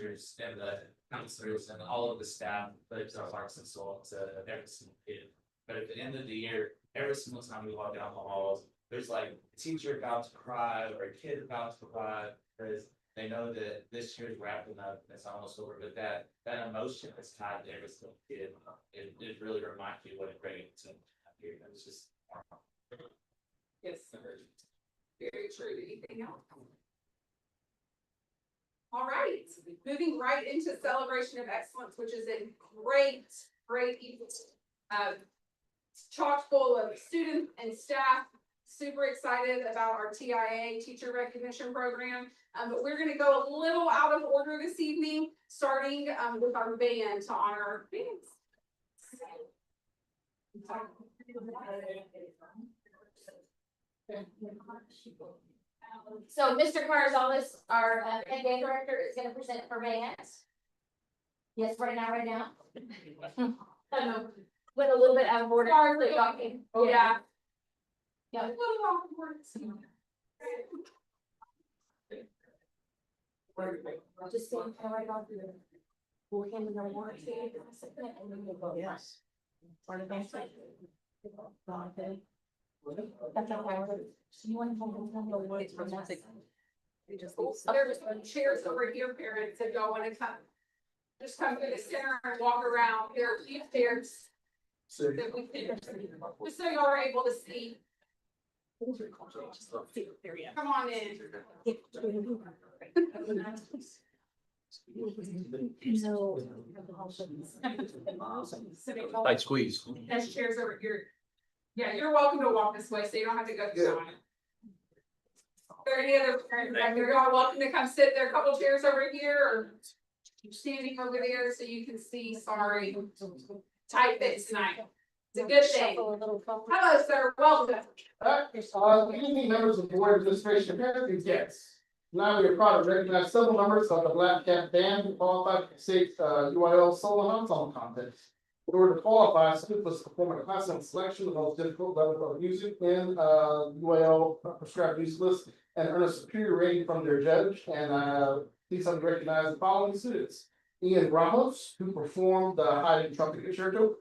teachers and the counselors and all of the staff put our hearts and soul to every single kid. But at the end of the year, every single time we walk down the halls, there's like a teacher about to cry or a kid about to cry because they know that this year's wrapping up and it's almost over. But that emotion is tied to every single kid. It really reminds you what a great team here. It's just Yes, very true. Anything else? All right, moving right into celebration of excellence, which is a great evening. Chock full of students and staff. Super excited about our TIA teacher recognition program. But we're going to go a little out of order this evening, starting with our band to honor our bands. So Mr. Carzales, our head band director, is going to present for bands. Yes, right now. I know, with a little bit out of order. Sorry, talking. Oh yeah. Yeah. Just stand right on through. We'll hand them over to you in a second, and then we'll go. Yes. For the band. That's how I would. So you want to hold them the words from that? There's some chairs over here, parents, if y'all want to come. Just come to the center and walk around. There are a few chairs. That we can, just so y'all are able to see. Come on in. Tight squeeze. There's chairs over here. Yeah, you're welcome to walk this way, so you don't have to go through on it. Are there any other parents back there? Y'all welcome to come sit. There are a couple chairs over here or standing over there so you can see. Sorry. Tight fit tonight. It's a good thing. Hello, sir. Welcome. Good evening, members of the board of administration, parents and guests. Now we are proud to recognize several members of the Black Cat Band who qualified for the state UIL solo and ensemble contest. In order to qualify, students must perform a class and selection of the most difficult level of music in UIL prescribed music list and earn a superior rating from their judge. And please help me recognize the following students: Ian Ramos, who performed the Haydn Trumpet Concerto.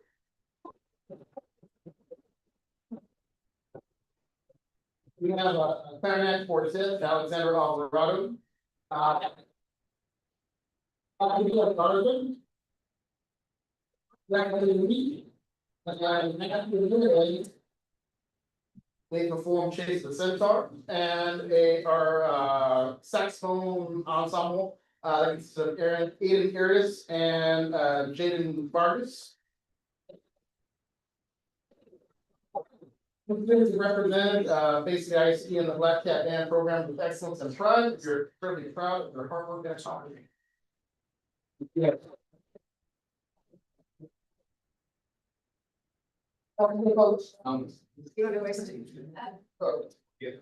We have a clarinet quartet, Alexander Alvarado. They perform Chase the Centaur and our saxophone ensemble. It's Aiden Arias and Jaden Vargas. To represent BCISD and the Black Cat Band program with excellence and pride. You're incredibly proud of their hard work and accomplishment. Yeah.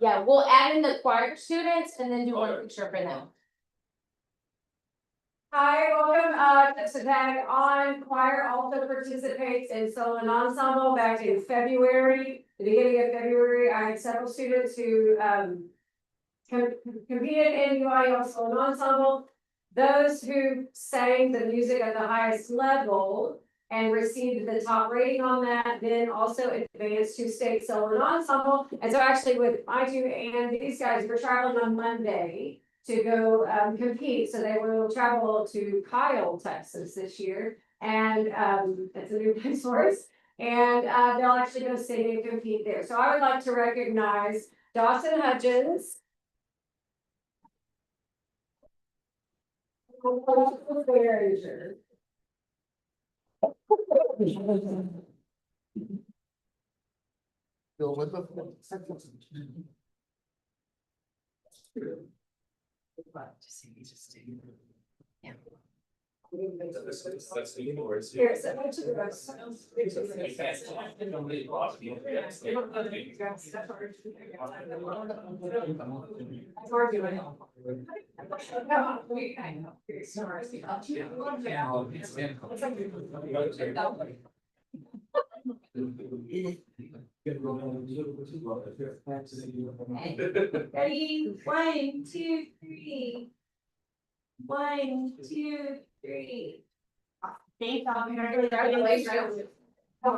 Yeah, we'll add in the choir students and then do one picture for them. Hi, welcome to Tag On. Choir also participates in solo and ensemble. Back in February, the beginning of February, I had several students who competed in UIL solo and ensemble. Those who sang the music at the highest level and received the top rating on that, then also advanced to state solo and ensemble. And so actually with my two and these guys, we're traveling on Monday to go compete. So they will travel to Kyle, Texas this year. And it's a new place for us. And they'll actually go sing and compete there. So I would like to recognize Dawson Hudgens. Bill with them. Yeah. That's the yours. Here, so much of the rest. Ready? 1, 2, 3. 1, 2, 3. Thank y'all. Congratulations. So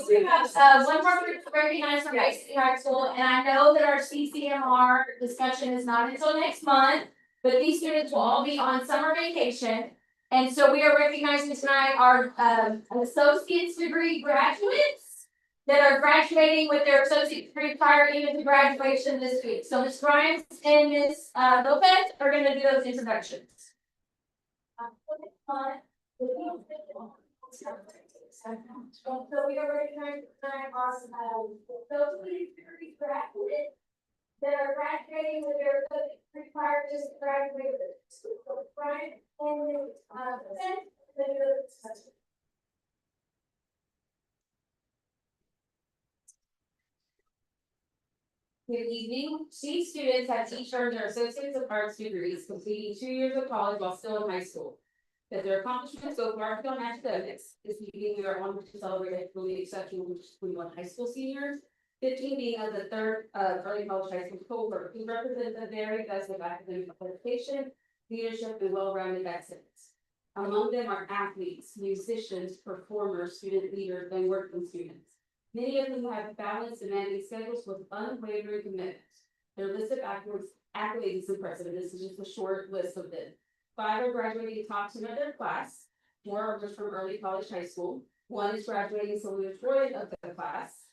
we have one more group to recognize from BCISD High School, and I know that our CCMR discussion is not until next month. But these students will all be on summer vacation. And so we are recognizing tonight our associate's degree graduates that are graduating with their associate degree prior even to graduation this week. So Ms. Grimes and Ms. Lopez are gonna do those introductions. So we are recognizing tonight our associate degree graduates that are graduating with their required to graduate with school, right? And good evening. These students have each earned their Associates of Arts degrees, completing 2 years of college while still in high school. That their accomplishments so far beyond academics. This evening we are honored to celebrate equally exceptional 21 high school seniors. 15 being of the third early college high school cohort, who represent a very best of academic qualification, leadership, and well-rounded excellence. Among them are athletes, musicians, performers, student leaders, and working students. Many of them have balanced demanding schedules with unwavering commitments. Their list of accolades is impressive, and this is just a short list of them. 5 are graduating top 10 of their class. 4 are just from early college high school. 1 is graduating salutatorian of the class.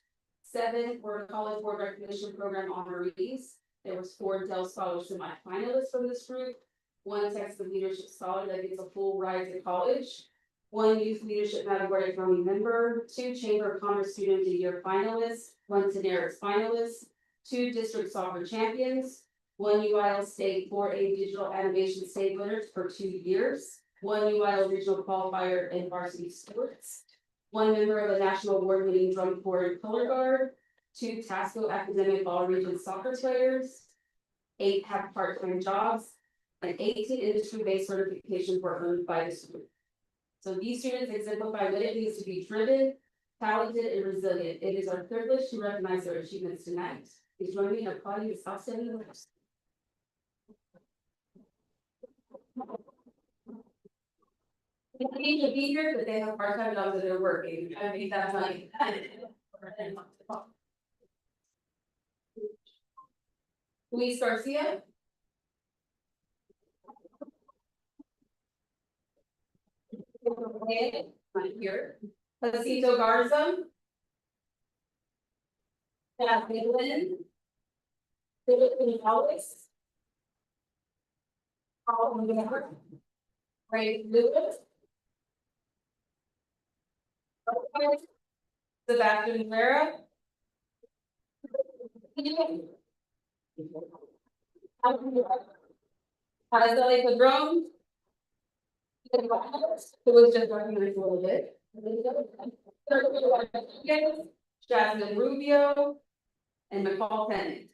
7 were College Board Recognition Program honorees. There was 4 Dell Scholar semi-finalists from this group. 1 Texas Leadership Scholar that gets a full ride to college. 1 Youth Leadership Category Founding member. 2 Chamber of Commerce Student of the Year finalists. 1 Tenaris finalist. 2 District Soccer Champions. 1 UIL State 4A Digital Animation State winners for 2 years. 1 UIL Regional Qualifier in Varsity Sports. 1 member of the National Award-winning Drum Corps and Color Guard. 2 Tasco Academic All-Region Soccer players. 8 have part-time jobs. And 18 industry-based certifications were earned by the student. So these students exemplify what it means to be driven, talented, and resilient. It is our privilege to recognize their achievements tonight. Please join me in applauding this outstanding leaders. They need to be here, but they have part-time jobs that they're working. I mean, that's like. Luis Garcia. Right here. Josito Garza. Kathy Lynn. Philip Gonzalez. Paul Miller. Ray Lewis. Sebastian Rivera. Araceli Padron. Who was just recognized a little bit. Jasmine Rubio. And McCall Pennant.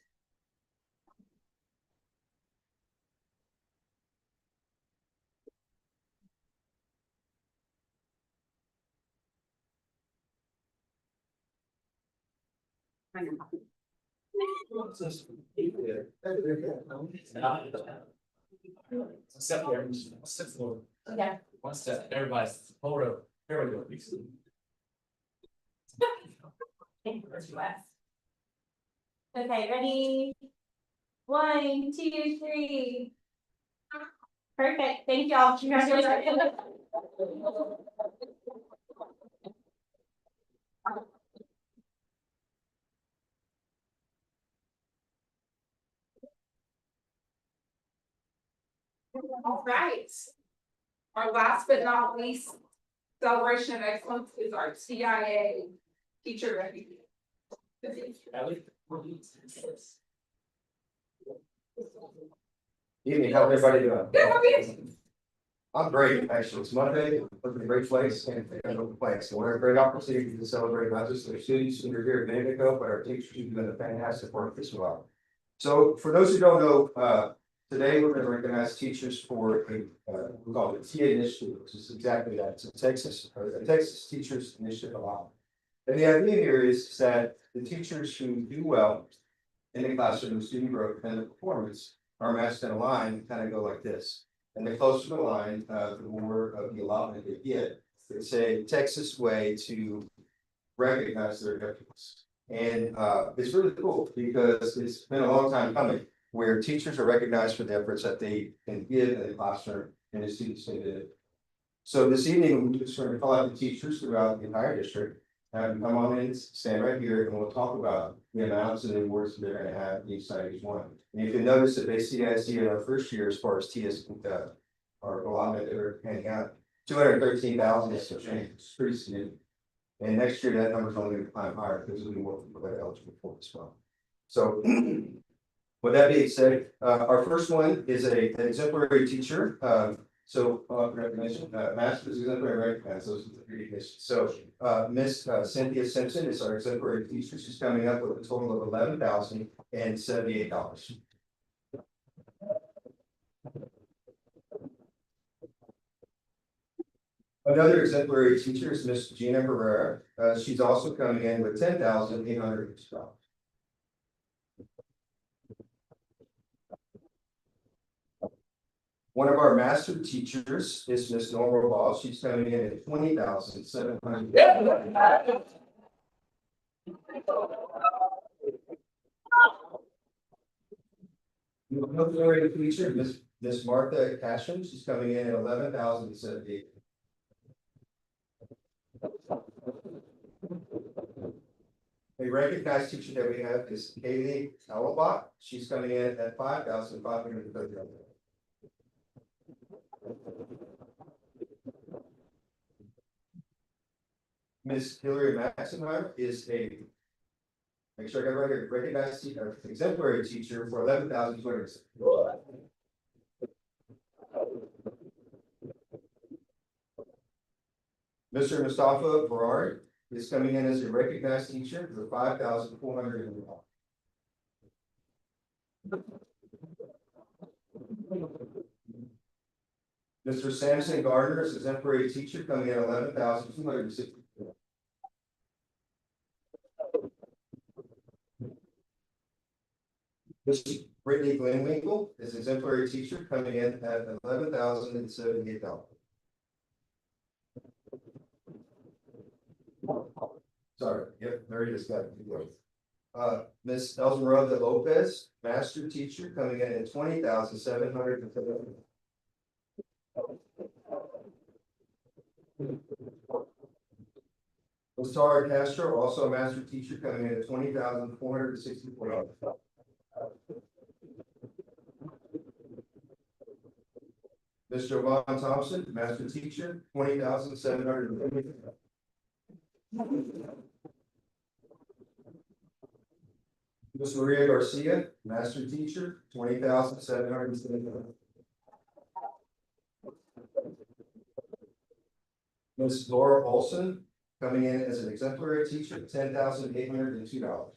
Except for, except for, Okay. one step, everybody's, hold up, here we go, please. Okay, ready? 1, 2, 3. Perfect, thank y'all. Congratulations. All right. Our last but not least celebration of excellence is our TIA teacher recognition. Evening, how's everybody doing? Good, how are you? I'm great, actually, it's Monday, we're in a great place and no complaints, so we're a great opportunity to celebrate not just our students who are here at Vanderbilt, but our teachers who've done a fantastic work as well. So for those who don't know, today we're going to recognize teachers for a, we call it a TA initiative, which is exactly that, it's a Texas Teachers Initiative Award. And the idea here is that the teachers who do well in the classroom, student growth and the performance are matched in a line, kind of go like this. And the closer the line, the more of the allotment they get. It's a Texas way to recognize their efforts. And it's really cool because it's been a long time coming where teachers are recognized for the efforts that they can give in the classroom and the students can do. So this evening, we're just going to call out the teachers throughout the entire district. Have them come on in, stand right here, and we'll talk about the amounts and the awards that they're going to have each side, each one. And you can notice that BCISD in our first year, as far as TS, our allotment that we're handing out, 213,000 is it's pretty significant. And next year, that number's only going to climb higher because we'll be more people that are eligible for it as well. So, with that being said, our first one is an exemplary teacher. So, recognition, master's exemplary recognize those are the three conditions. So, Miss Cynthia Simpson is our exemplary teacher. She's coming up with a total of $11,078. Another exemplary teacher is Miss Gina Herrera. She's also coming in with $10,800. One of our master teachers is Miss Norma Ball. She's coming in at $20,700. Another teacher, Miss Martha Cashin. She's coming in at $11,078. A recognized teacher that we have is Kaylee Alabot. She's coming in at $5,530. Miss Hillary Maxenheimer is a, make sure I got it right here, recognized exemplary teacher for $11,200. Mr. Mustafa Farari is coming in as a recognized teacher for $5,400. Mr. Samson Gardner is exemplary teacher coming in at $11,260. Ms. Brittany Glenwinkle is exemplary teacher coming in at $11,078. Sorry, yep, there it is. Miss Esmeralda Lopez, master teacher, coming in at $20,750. Ms. Tara Castro, also a master teacher, coming in at $20,464. Ms. Jovan Thompson, master teacher, $20,750. Ms. Maria Garcia, master teacher, $20,770. Ms. Laura Olson, coming in as an exemplary teacher, $10,802.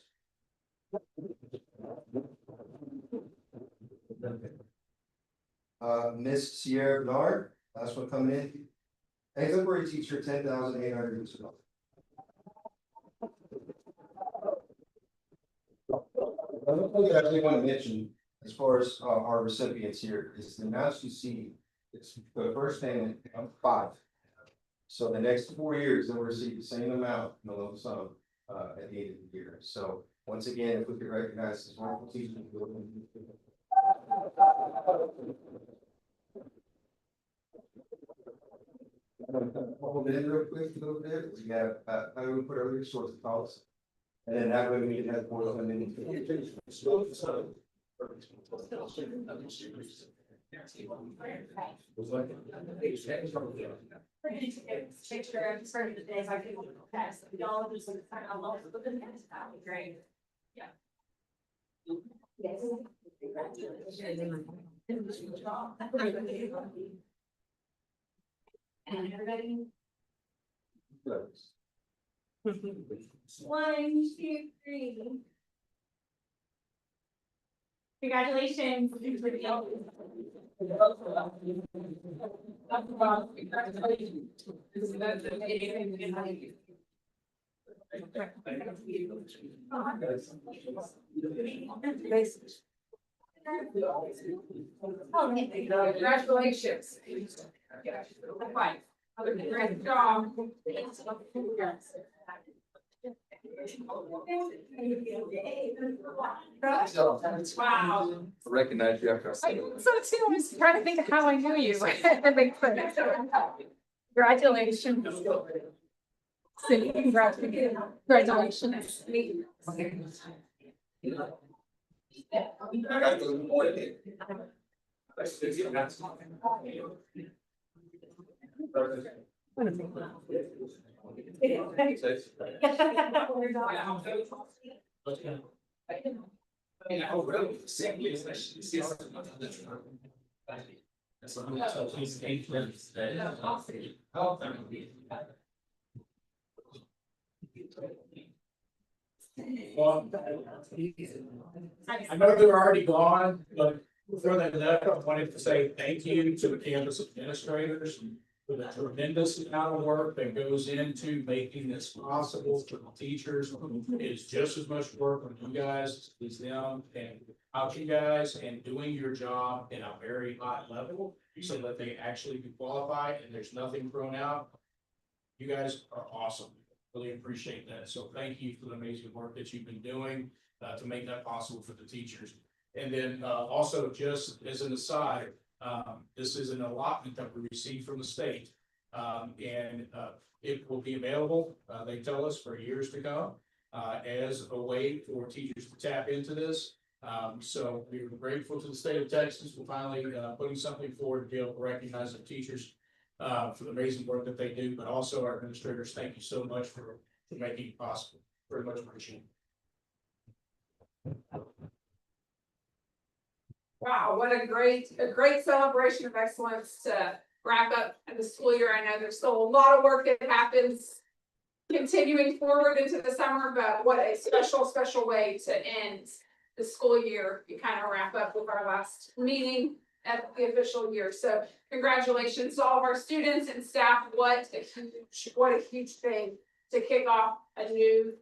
Miss Sierra Bernard, last one coming in, exemplary teacher, $10,802. Another thing that I really want to mention, as far as our recipients here, is the amounts you see. It's the first thing of 5. So the next 4 years, they'll receive the same amount in the lump sum at the end of the year. So once again, if we could recognize this wonderful teacher. Hold it in real quick a little bit. We have how we put our resource policy. And then that way we can have more than any. Picture of certain days I can pass all of this and kind of love the next that would be great. Yeah. Yes. And everybody. 1, 2, 3. Congratulations. Congratulations. Fine. Great job. Wow. Recognize you after I said it. So too, I was trying to think of how I knew you. Congratulations. Cindy, congratulations. Well, I know they're already gone, but before they left, I wanted to say thank you to the campus administrators for the tremendous amount of work that goes into making this possible for the teachers. It's just as much work on you guys as them, and out you guys and doing your job in a very high level so that they actually can qualify and there's nothing thrown out. You guys are awesome. Really appreciate that. So thank you for the amazing work that you've been doing to make that possible for the teachers. And then also, just as an aside, this is an allotment that we received from the state. And it will be available, they tell us, for years to come as a way for teachers to tap into this. So we're grateful to the state of Texas for finally putting something forward to be able to recognize the teachers for the amazing work that they do, but also our administrators. Thank you so much for making it possible. Very much appreciated. Wow, what a great celebration of excellence to wrap up the school year. I know there's still a lot of work that happens continuing forward into the summer, but what a special way to end the school year. You kind of wrap up with our last meeting at the official year. So congratulations to all of our students and staff. What a huge thing to kick off a new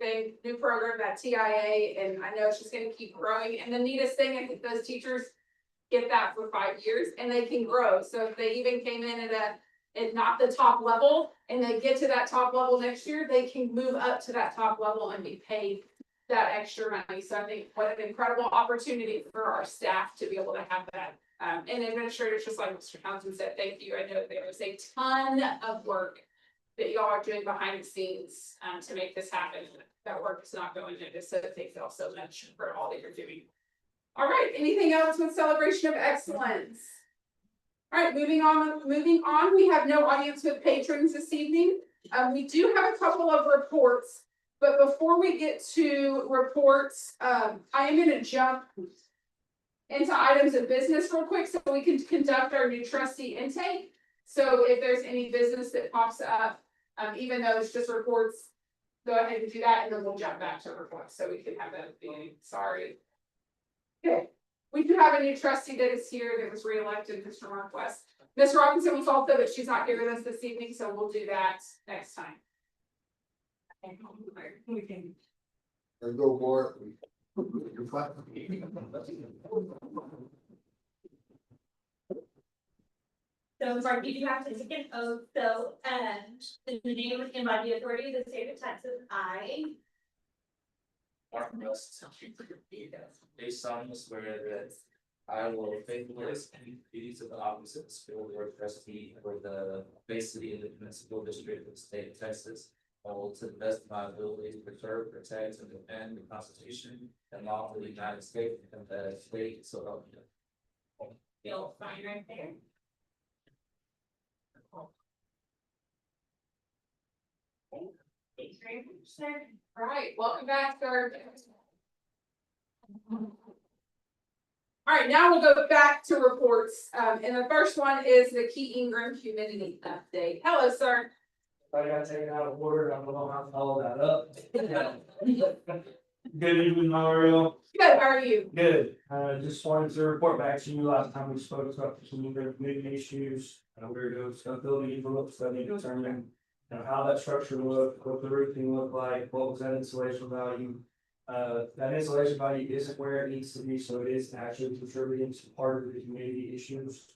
program at TIA. And I know it's just going to keep growing. And the neatest thing, I think those teachers get that for 5 years and they can grow. So if they even came in at not the top level and they get to that top level next year, they can move up to that top level and be paid that extra money. So I think what an incredible opportunity for our staff to be able to have that. And administrators, just like Mr. Townsend said, thank you. I know there is a ton of work that y'all are doing behind the scenes to make this happen. That work is not going unnoticed, so thank y'all so much for all that you're doing. All right, anything else with celebration of excellence? All right, moving on, we have no audience with patrons this evening. We do have a couple of reports, but before we get to reports, I am going to jump into items of business real quick so we can conduct our new trustee intake. So if there's any business that pops up, even though it's just reports, go ahead and do that, and then we'll jump back to reports so we can have that meeting. Sorry. Okay, we do have a new trustee that is here that was reelected, Mr. Mark West. Ms. Robinson was also, but she's not here with us this evening, so we'll do that next time. There you go, board. So Mark, you do have to take an oath, so, in the name and by the authority of the state of Texas, I. Mark West, a solemnly swear that I will faithfully execute the duties of the office of school board trustee for the Bay City Independent School District of the state of Texas. I will, to the best of my ability, preserve, protect, and defend the Constitution and law of the United States and the state, so help me. Feel fine right there. Thanks very much, sir. All right, welcome back, sir. All right, now we'll go back to reports. And the first one is the Key Ingram humidity update. Hello, sir. I got taken out of order, I don't know how to follow that up. Good evening, Mario. Good, how are you? Good, just wanted to report back to you last time we spoke about some of the community issues. We were doing some building envelope study determining how that structure looked, what the roofing looked like, what was that insulation value. That insulation value isn't where it needs to be, so it is actually contributing to part of the community issues.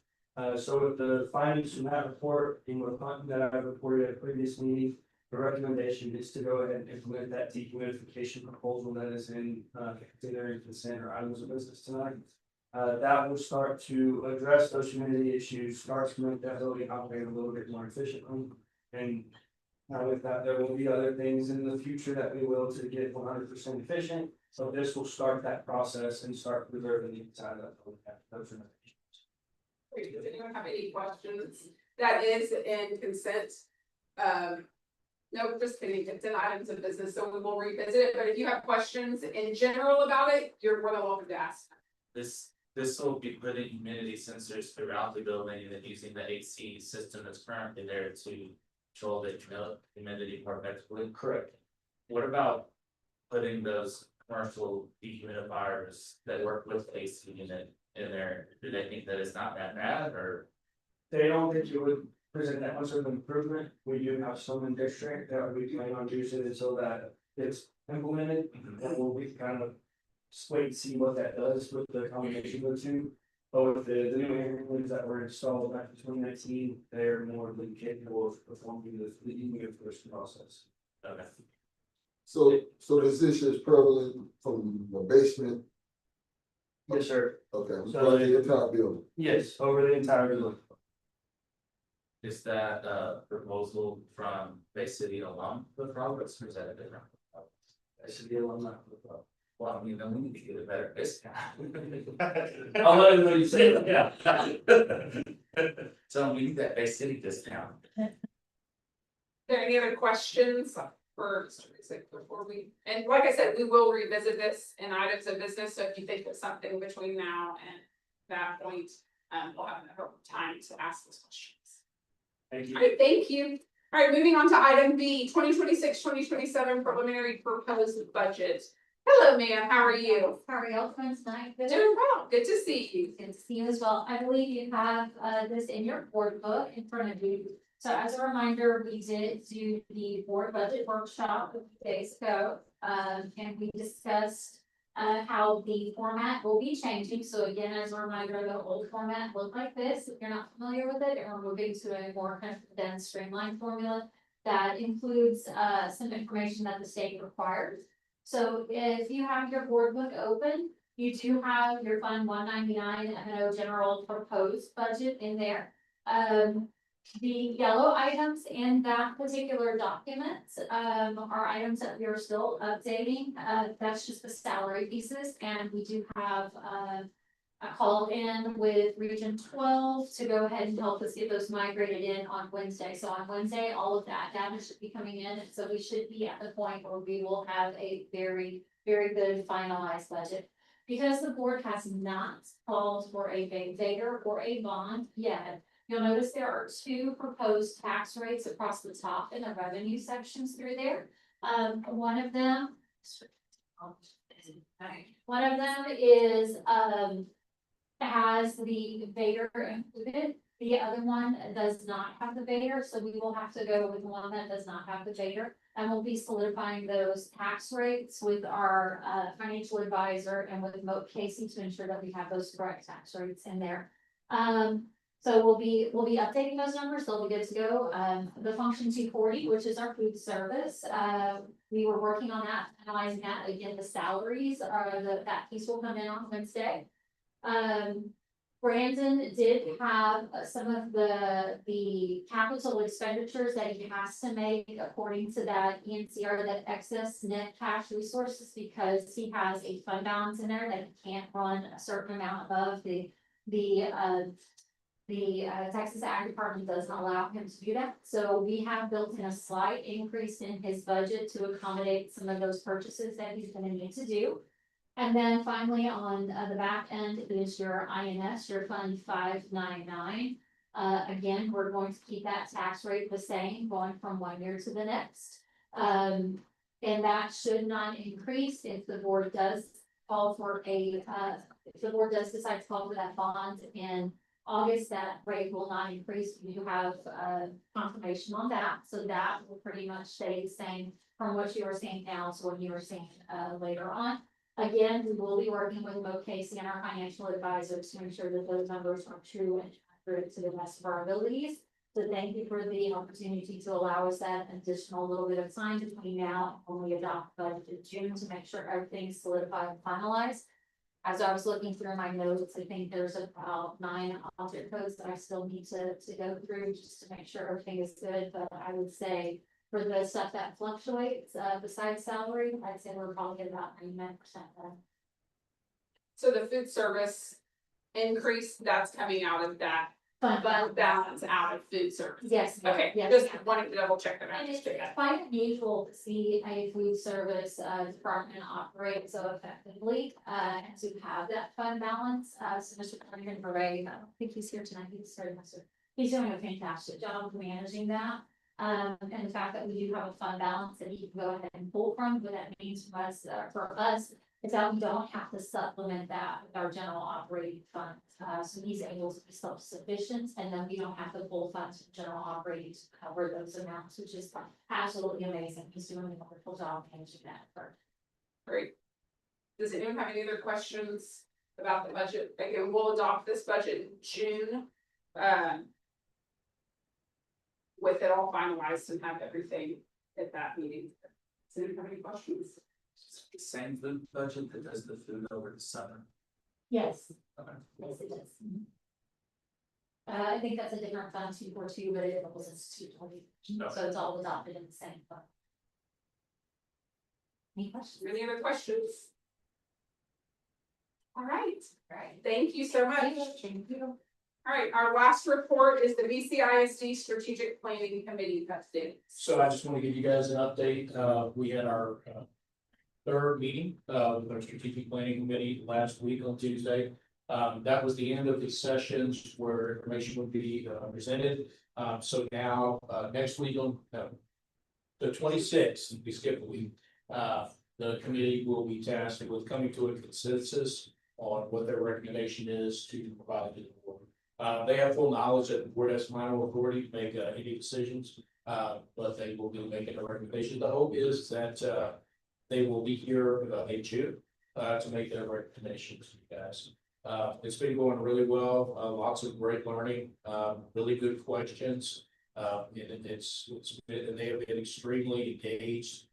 So with the findings from that report, and with that I reported at a previous meeting, the recommendation is to go ahead and implement that dehumidification proposal that is in, considering consent or items of business tonight. That will start to address those humidity issues, start to make that building operate a little bit more efficiently. And with that, there will be other things in the future that we will to get 100% efficient. So this will start that process and start preserving the inside of that building. Those are my issues. Does anyone have any questions? That is in consent. No, just kidding, it's in items of business, so we will revisit it, but if you have questions in general about it, you're more than welcome to ask. This will be putting humidity sensors throughout the building and then using the AC system that's currently there to control the humidity more effectively. Correct. What about putting those commercial dehumidifiers that work with AC unit in there? Do they think that it's not that bad or? They don't think it would present that much of an improvement. We do have some in district that we plan on using it so that it's implemented, and we'll be kind of just wait and see what that does with the combination of the two. But with the new areas that were installed back in 2019, they're more than capable of performing the dehumidification process. Okay. So this issue is prevalent from the basement, Yes, sir. okay, So throughout the entire building. Yes, over the entire building. Is that proposal from Bay City alum with Roberts or is that a different? That should be a lot more. Well, I mean, then we need to get a better discount. I'll let everybody say that, yeah. So we need that Bay City discount. Are there any other questions for Mr. Music before we, and like I said, we will revisit this in items of business, so if you think of something between now and that point, we'll have enough time to ask those questions. Thank you. All right, thank you. All right, moving on to item B, 2026-2027 preliminary proposed budget. Hello, ma'am, how are you? How are y'all doing tonight? Good. Doing well, good to see you. Good to see you as well. I believe you have this in your board book in front of you. So as a reminder, we did do the board budget workshop a few days ago. And we discussed how the format will be changing. So again, as a reminder, the old format looked like this. If you're not familiar with it, and we're moving to a more condensed, streamlined formula that includes some information that the state requires. So if you have your board book open, you do have your Fund 199 M&O General proposed budget in there. The yellow items in that particular document are items that we are still updating. That's just the salary pieces, and we do have a call in with Region 12 to go ahead and help us get those migrated in on Wednesday. So on Wednesday, all of that data should be coming in, and so we should be at the point where we will have a very, very good finalized budget. Because the board has not called for a vader or a bond yet, you'll notice there are two proposed tax rates across the top in the revenue sections through there. One of them is has the vader included. The other one does not have the vader, so we will have to go with one that does not have the vader. And we'll be solidifying those tax rates with our financial advisor and with Moat Casey to ensure that we have those correct tax rates in there. So we'll be updating those numbers, they'll be good to go. The function 240, which is our food service, we were working on that, analyzing that. Again, the salaries are that piece will come in on Wednesday. Brandon did have some of the capital expenditures that he has to make according to that ENCR, that excess net cash resources, because he has a fund balance in there that he can't run a certain amount above. The Texas Ag Department doesn't allow him to do that. So we have built in a slight increase in his budget to accommodate some of those purchases that he's gonna need to do. And then finally, on the back end is your INS, your Fund 599. Again, we're going to keep that tax rate the same, going from 1 year to the next. And that should not increase if the board does call for if the board does decide to call for that bond in August, that rate will not increase. You have confirmation on that, so that will pretty much stay the same from what you are seeing now to what you are seeing later on. Again, we will be working with Mo Casey and our financial advisors to ensure that those numbers are true and accurate to the best of our abilities. So thank you for the opportunity to allow us that additional little bit of time between now and when we adopt budget in June to make sure everything's solidified and finalized. As I was looking through my notes, I think there's about 9 alter codes that I still need to go through just to make sure everything is good, but I would say for the stuff that fluctuates, besides salary, I'd say we're probably at about 99% done. So the food service increase, that's coming out of that fund balance out of food service. Yes. Okay, yes. just wanted to double check that. And it's quite unusual to see a food service department operate so effectively, and to have that fund balance. So Mr. Carter, I don't think he's here tonight, he's doing a fantastic job of managing that. And the fact that we do have a fund balance that he can go ahead and pull from, what that means for us is that we don't have to supplement that with our general operating funds. So he's able to be self-sufficient, and then we don't have to pull funds from general operating to cover those amounts, which is absolutely amazing. He's doing a wonderful job managing that part. Great. Does anyone have any other questions about the budget? Again, we'll adopt this budget in June. With it all finalized and have everything at that meeting. Does anyone have any questions? The same food budget that does the food over the summer. Yes. Okay. Yes, it does. I think that's a different fund 242, but it was instituted, so it's all adopted in the same fund. Any questions? Any other questions? All right, Right. thank you so much. Thank you. All right, our last report is the BCISD Strategic Planning Committee update. So I just want to give you guys an update. We had our third meeting with our strategic planning committee last week on Tuesday. That was the end of the sessions where information would be presented. So now next week on the 26th, we skip a week. The committee will be tasked with coming to a consensus on what their recommendation is to provide to the board. They have full knowledge that the board has final authority to make any decisions, but they will be making a recommendation. The hope is that they will be here in June to make their recommendations to you guys. It's been going really well, lots of great learning, really good questions. And they have been extremely engaged.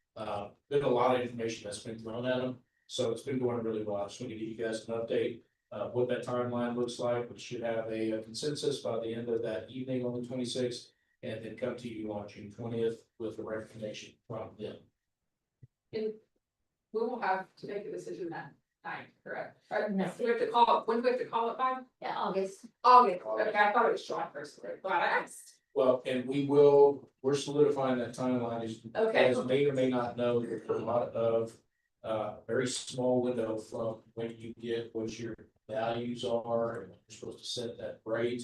Been a lot of information that's been thrown at them, so it's been going really well. I just want to give you guys an update. What that timeline looks like. We should have a consensus by the end of that evening on the 26th, and then come to you on June 20th with a recommendation from them. And we will have to make a decision that night, correct? No. We have to call it, when do we have to call it by? Yeah, August. August, okay, I thought it was July first, glad I asked. Well, and we're solidifying that timeline. As Okay. you may or may not know, there's a lot of very small window from when you get what your values are and you're supposed to set that rate.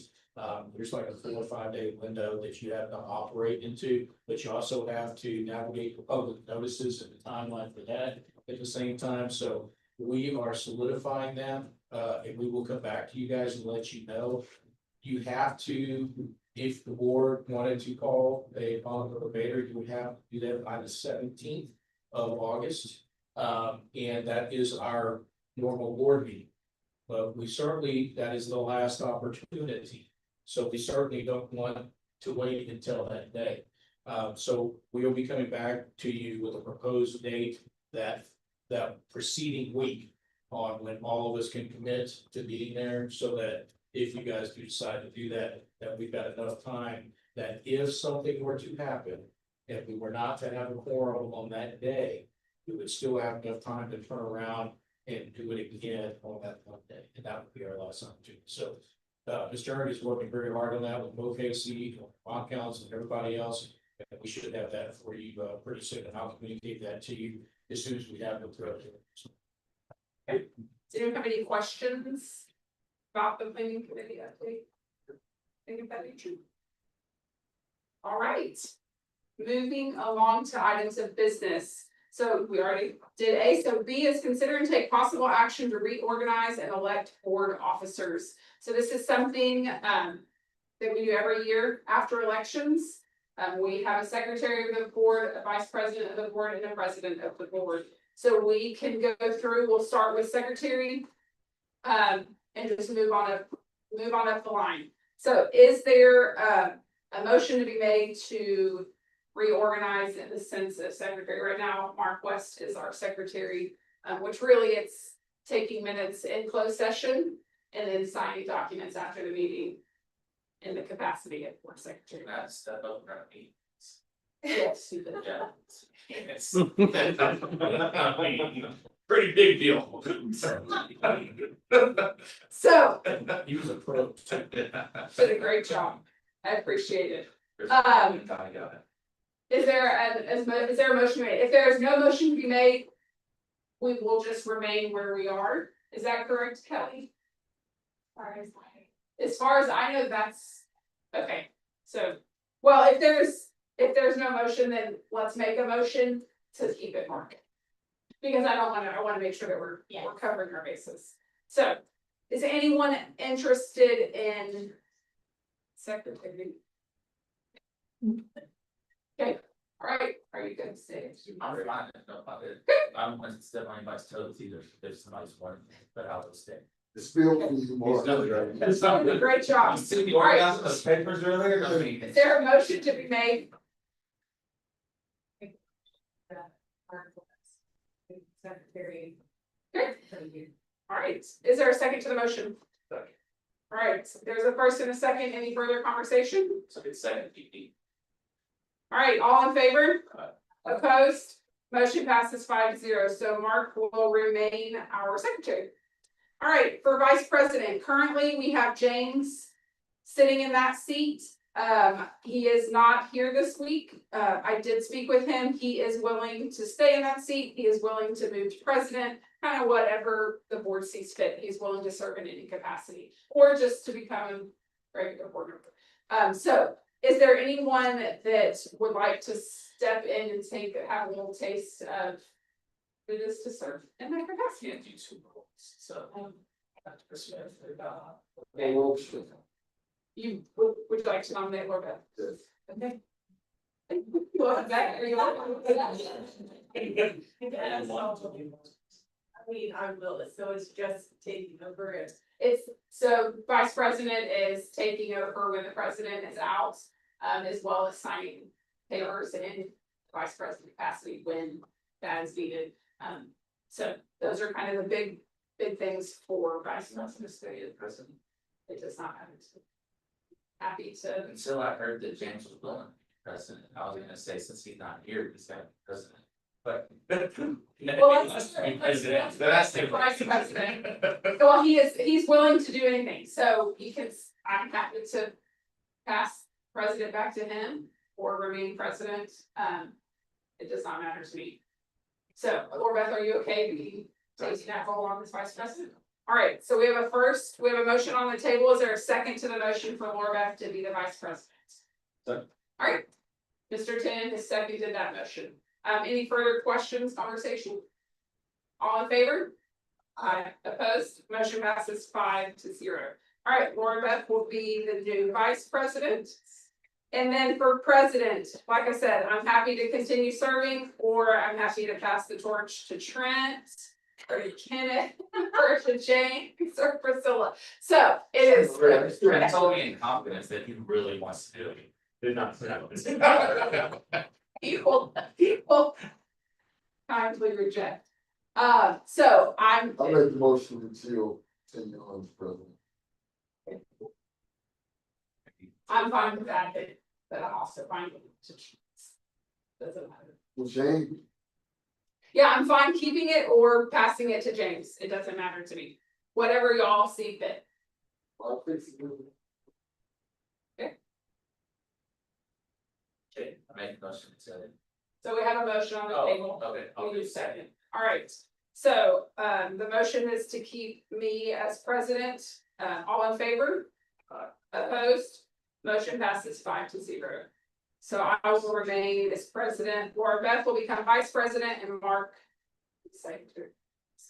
There's like a 4 or 5 day window that you have to operate into, but you also have to navigate the public notices and the timeline for that at the same time. So we are solidifying that, and we will come back to you guys and let you know. You have to, if the board wanted to call a debater, you would have to do that by the 17th of August. And that is our normal board meeting. But we certainly, that is the last opportunity. So we certainly don't want to wait until that day. So we will be coming back to you with a proposed date that preceding week on when all of us can commit to being there, so that if you guys do decide to do that, that we've got enough time that if something were to happen, if we were not to have a quorum on that day, we would still have enough time to turn around and do it again on that one day, and that would be our last opportunity. So, Mr. Ernie is working very hard on that with Mo Casey, bond council, and everybody else. And we should have that for you pretty soon, and I'll communicate that to you as soon as we have it through. Okay. Does anyone have any questions about the planning committee update? Think of that nature. All right. Moving along to items of business. So we already did A, so B is consider and take possible action to reorganize and elect board officers. So this is something that we do every year after elections. We have a secretary of the board, a vice president of the board, and a president of the board. So we can go through, we'll start with secretary. And just move on up the line. So is there a motion to be made to reorganize in the sense of secretary? Right now, Mark West is our secretary, which really it's taking minutes in closed session and then signing documents after the meeting in the capacity of board secretary. That's step up from me. Yes, stupid. Yeah. It's- I mean, pretty big deal. So, He was a pro. did a great job. I appreciate it. Is there a motion made? If there is no motion to be made, we will just remain where we are. Is that correct, Kelly? As far as I know, that's, okay, so, well, if there's no motion, then let's make a motion to keep it market. Because I wanna make sure that we're covering our bases. So, is anyone interested in secretary? Okay, all right, are you good to say? I'm fine, no, I'm going to step on anybody's toes either, if somebody's wanting, but I'll just stay. The spill for you more. It's not good. Great job. You see the organizing those papers earlier? I mean, Is there a motion to be made? Secretary. Okay. All right, is there a second to the motion? Second. All right, there's a first and a second, any further conversation? So it's second PP. All right, all in favor? Opposed? Motion passes 5-0, so Mark will remain our secretary. All right, for vice president, currently we have James sitting in that seat. He is not here this week. I did speak with him. He is willing to stay in that seat. He is willing to move to president, kind of whatever the board sees fit. He's willing to serve in any capacity or just to become a regular board member. So is there anyone that would like to step in and have a little taste of what it is to serve in that capacity? Can't do two roles, so. You would you like to nominate Laura Beth? Yes. Okay. Laura Beth, are you on? I mean, I will, so it's just taking over it. It's, so vice president is taking over when the president is out, as well as signing papers in vice president capacity when that is needed. So those are kind of the big things for vice president, stay the president. It does not happen to. Happy to. Until I heard that James was willing to be president, I was gonna say, since he's not here, he's got to be president. But. Well, President, that's the vice president. Well, he's willing to do anything, so I'm happy to pass president back to him or remain president. It does not matter to me. So, Laura Beth, are you okay being taking that role on as vice president? All right, so we have a motion on the table. Is there a second to the motion for Laura Beth to be the vice president? Second. All right, Mr. Tin has seconded that motion. Any further questions, conversation? All in favor? Aye. Opposed? Motion passes 5-0. All right, Laura Beth will be the new vice president. And then for president, like I said, I'm happy to continue serving, or I'm happy to pass the torch to Trent, or to Kenneth, or to James, or Priscilla. So it is. Trent told me in confidence that he really wants to do it. Did not say People kindly reject. So I make the motion until 10 years president. I'm fine with that, but I'm also fine with it. Doesn't matter. Well, James, Yeah, I'm fine keeping it or passing it to James. It doesn't matter to me. Whatever y'all see fit. I'll fix it. Okay, I make a motion to. So we have a motion on the table. Okay. We need a second. All right. So, the motion is to keep me as president. All in favor? Opposed? Motion passes 5-0. So I will remain as president, Laura Beth will become vice president, and Mark. Secretary.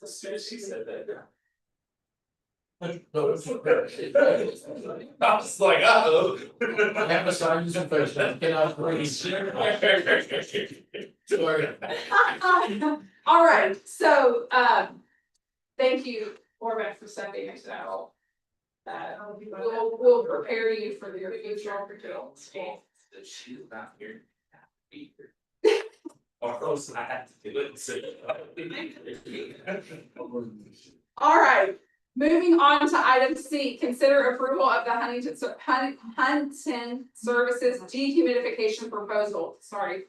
As soon as she said that. No, it's okay. I was like, uh-oh. I have a sign you some face, can I please? All right, so, thank you, Laura Beth, for sending us that all. We'll prepare you for your future opportunities. She's not here. Be here. Or else I have to do it, so. All right, moving on to item C, consider approval of the Huntington Services dehumidification proposal,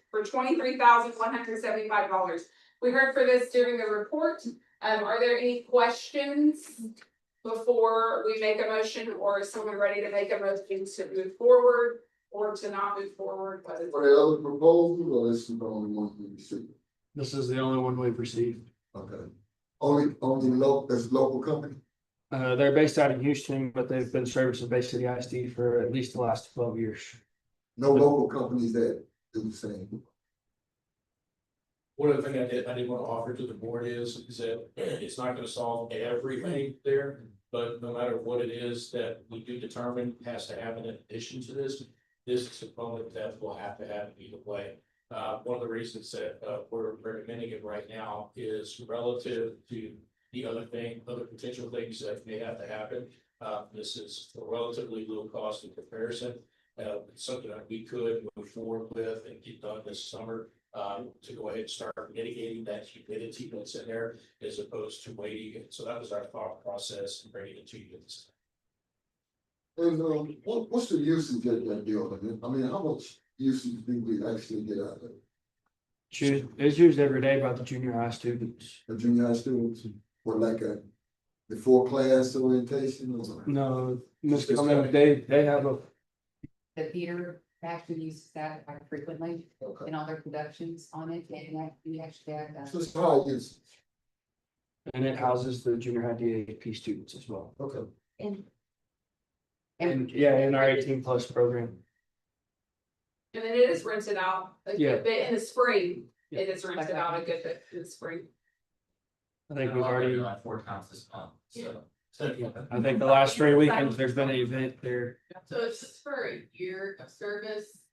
for $23,175. We heard for this during the report. Are there any questions before we make a motion, or is someone ready to make a motion to move forward or to not move forward? Are there other proposals, or this is the only one we received? This is the only one we've received. Okay. Only local, that's a local company? They're based out in Houston, but they've been servicing BCISD for at least the last 12 years. No local companies that do the same? One of the things I did want to offer to the board is that it's not gonna solve everything there, but no matter what it is that we do determine has to happen in addition to this. This is a component that will have to happen either way. One of the reasons that we're recommending it right now is relative to the other potential things that may have to happen. This is a relatively low cost in comparison. It's something that we could move forward with and get done this summer. To go ahead and start mitigating that humidity that's in there as opposed to waiting. So that was our thought process and bringing it to you. And what's the usage of that building? I mean, how much usage do we actually get out of it? It's used every day by the junior high students. The junior high students, for like before class orientation or? No, Mr. Cummings, they have a, The theater actually uses that quite frequently Okay. in all their productions on it, and that we actually have. So it's high usage, and it houses the junior high DAP students as well. okay. And yeah, in our 18+ program. And then it is rented out a Yeah. good bit in the spring. Yeah. It is rented out a good bit in the spring. I think we've already, Like 4 times this month, so. I think the last 3 weekends, there's been an event there. So it's just for a year of service.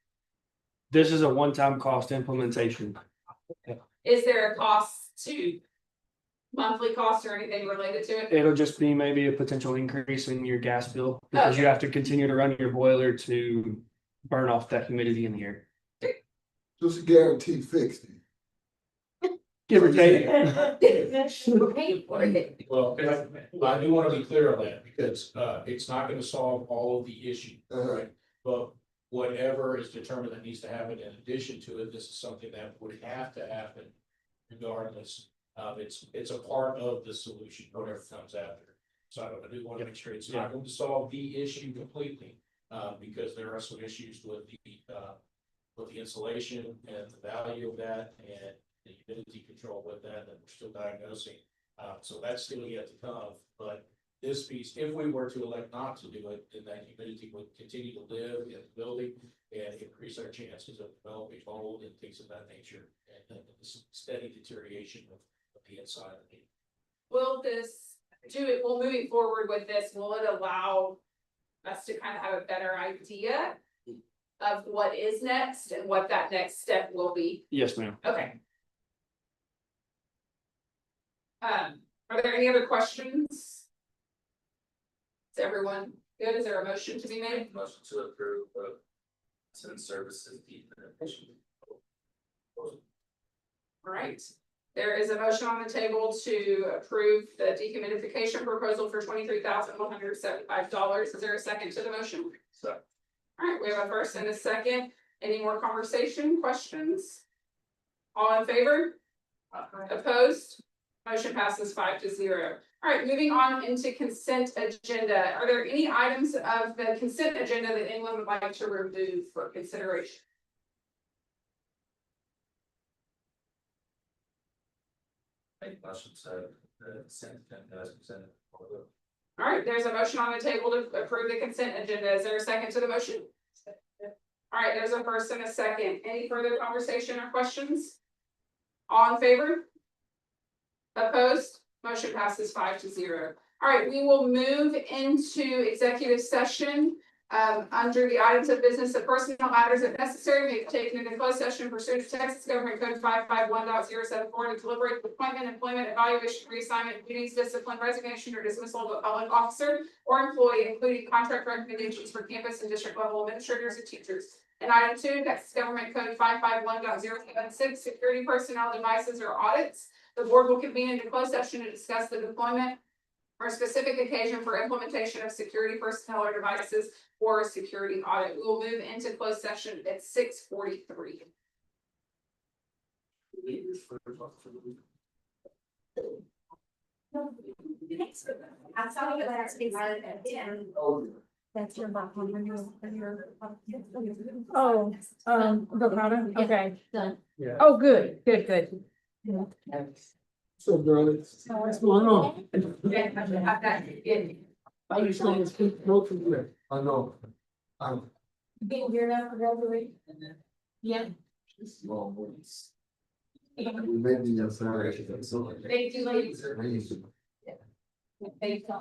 This is a one-time cost implementation. Is there a cost to monthly cost or anything related to it? It'll just be maybe a potential increase in your gas bill because you have to continue to run your boiler to burn off that humidity in the air. Just a guaranteed fix. Give or take. We're paying for it. Well, I do want to be clear on that because it's not going to solve all of the issues, right? But whatever is determined that needs to happen in addition to it, this is something that would have to happen regardless. It's a part of the solution, whatever comes after. So I do want to make sure it's not going to solve the issue completely, because there are some issues with the insulation and the value of that and the humidity control with that we're still diagnosing. So that's still yet to come, but this piece, if we were to elect not to do it, then that humidity would continue to live in the building and increase our chances of developing mold and things of that nature, and this steady deterioration of the inside of the. Will moving forward with this, will it allow us to kind of have a better idea of what is next and what that next step will be? Yes, ma'am. Okay. Are there any other questions? Is everyone good? Is there a motion to be made? Motion to approve citizen services. All right, there is a motion on the table to approve the dehumidification proposal for $23,175. Is there a second to the motion? Second. All right, we have a first and a second. Any more conversation, questions? All in favor? Opposed? Motion passes 5-0. All right, moving on into consent agenda. Are there any items of the consent agenda that anyone would like to remove for consideration? Make motion to consent agenda as presented. All right, there's a motion on the table to approve the consent agenda. Is there a second to the motion? All right, there's a first and a second. Any further conversation or questions? All in favor? Opposed? Motion passes 5-0. All right, we will move into executive session. Under the items of business, the personnel matters if necessary may be taken into closed session pursuant to Texas Government Code 551.074 to deliberate the appointment, employment, evaluation, reassignment, duties, discipline, resignation, or dismissal of a public officer or employee, including contract recommendations for campus and district level administrators and teachers. And item 2, Texas Government Code 551.076, security personnel devices or audits. The board will convene into closed session to discuss the deployment or specific occasion for implementation of security personnel or devices or a security audit. We will move into closed session at 6:43. I saw you last week. That's your back one when you're. Oh, the product, okay. Done. Oh, good, good, good. So girl, what's going on? Okay. I just want to speak no from here. I know. Being here now for graduation. Yeah. Maybe yes, sorry. Thank you, ladies. Thank you.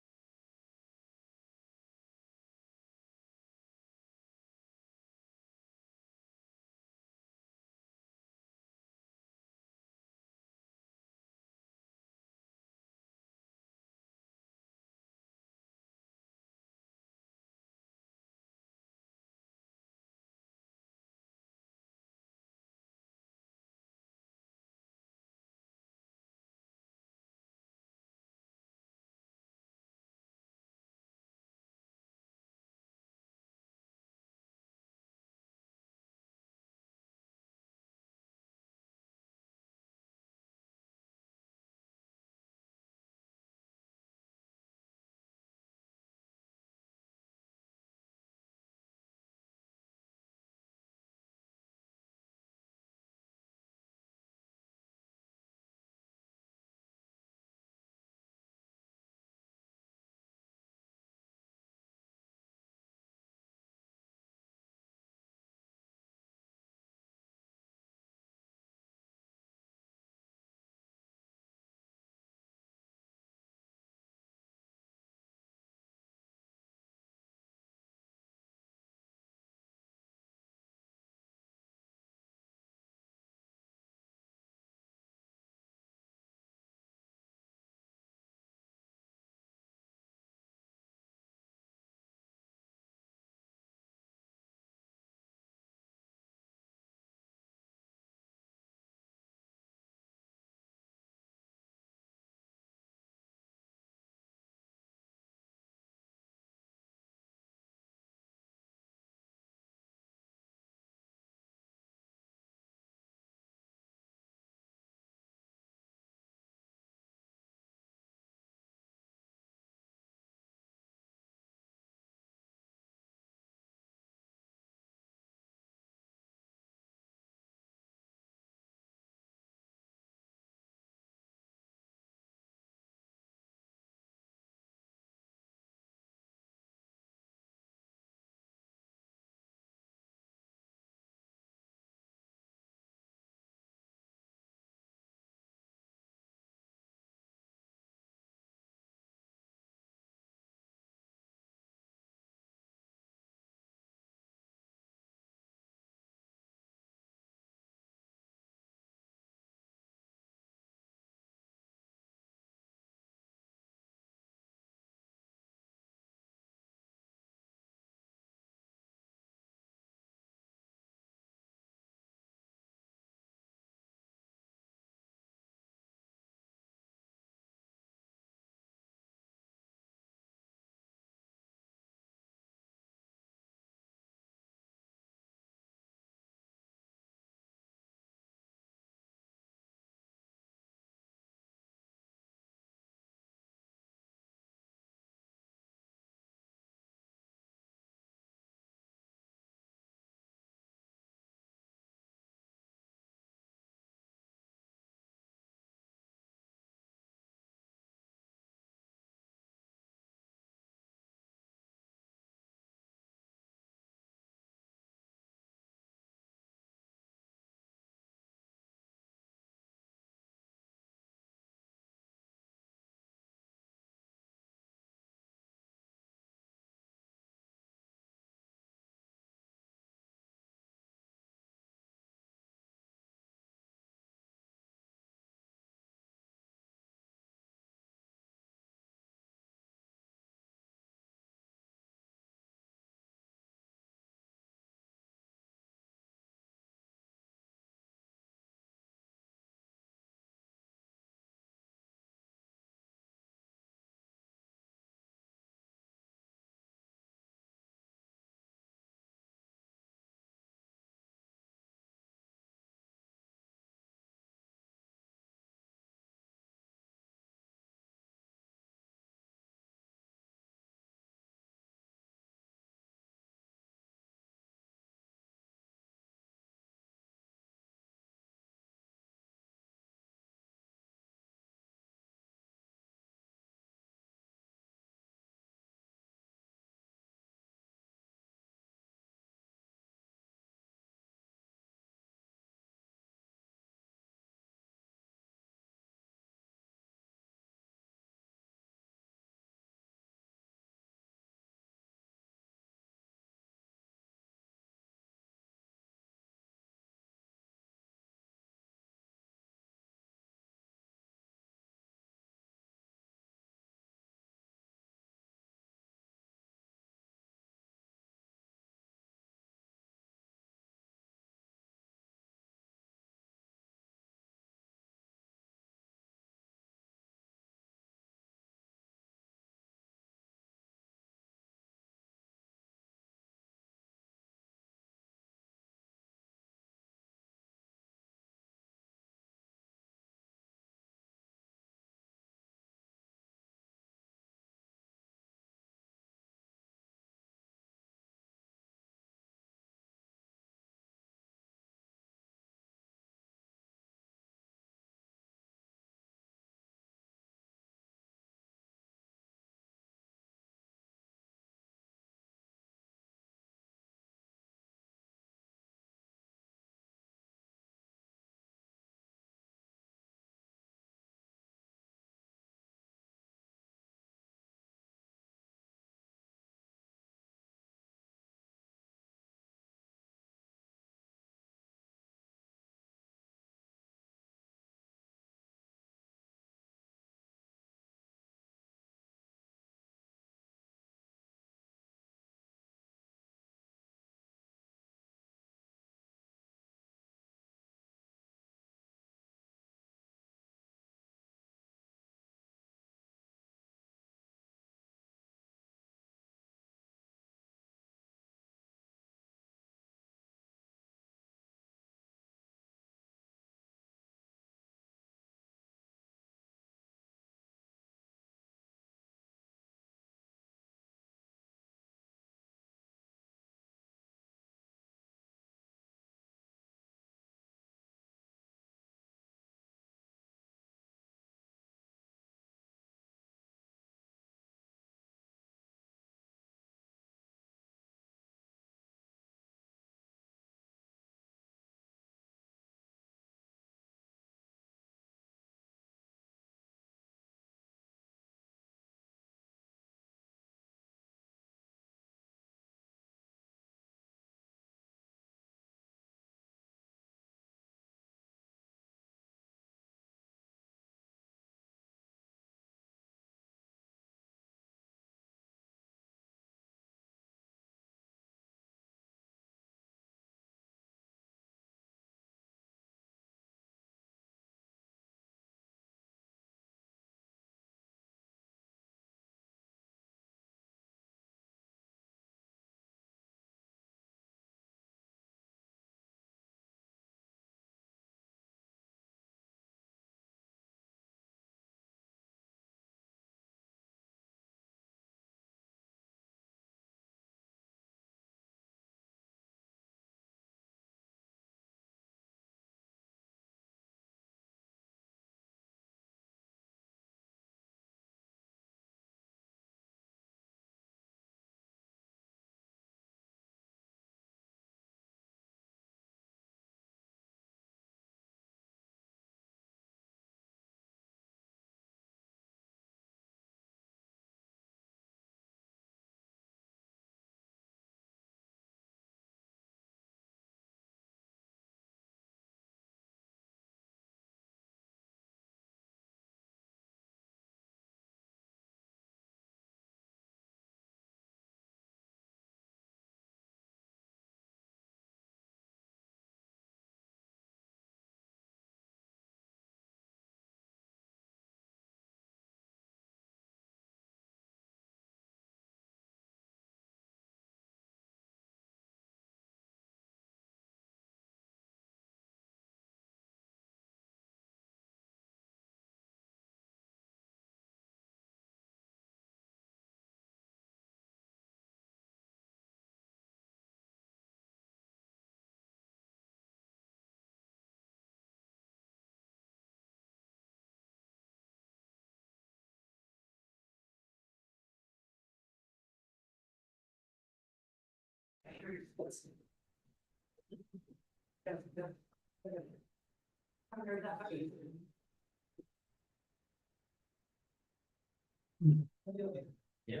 Yeah.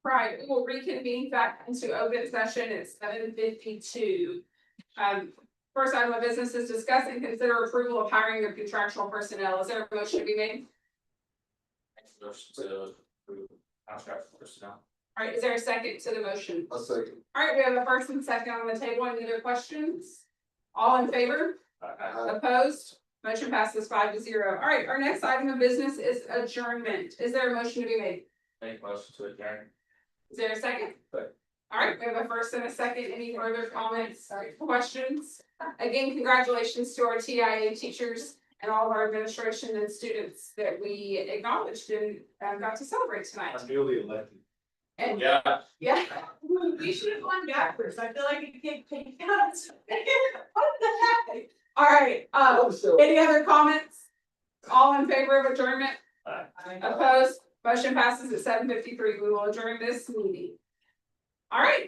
Right, we will reconvene back into open session at 7:52. First item of business is discuss and consider approval of hiring of contractual personnel. Is there a motion to be made? Motion to approve contract personnel. All right, is there a second to the motion? A second. All right, we have a first and second on the table. Any other questions? All in favor? Opposed? Motion passes 5-0. All right, our next item of business is adjournment. Is there a motion to be made? Make motion to adjourn. Is there a second? Second. All right, we have a first and a second. Any further comments or questions? Again, congratulations to our TIA teachers and all of our administration and students that we acknowledged and got to celebrate tonight. Newly elected. And Yeah. yeah, We should have gone backwards, I feel like it can't count. What the heck? all right, any other comments? All in favor of adjournment? Opposed? Motion passes at 7:53. We will adjourn this meeting. All right.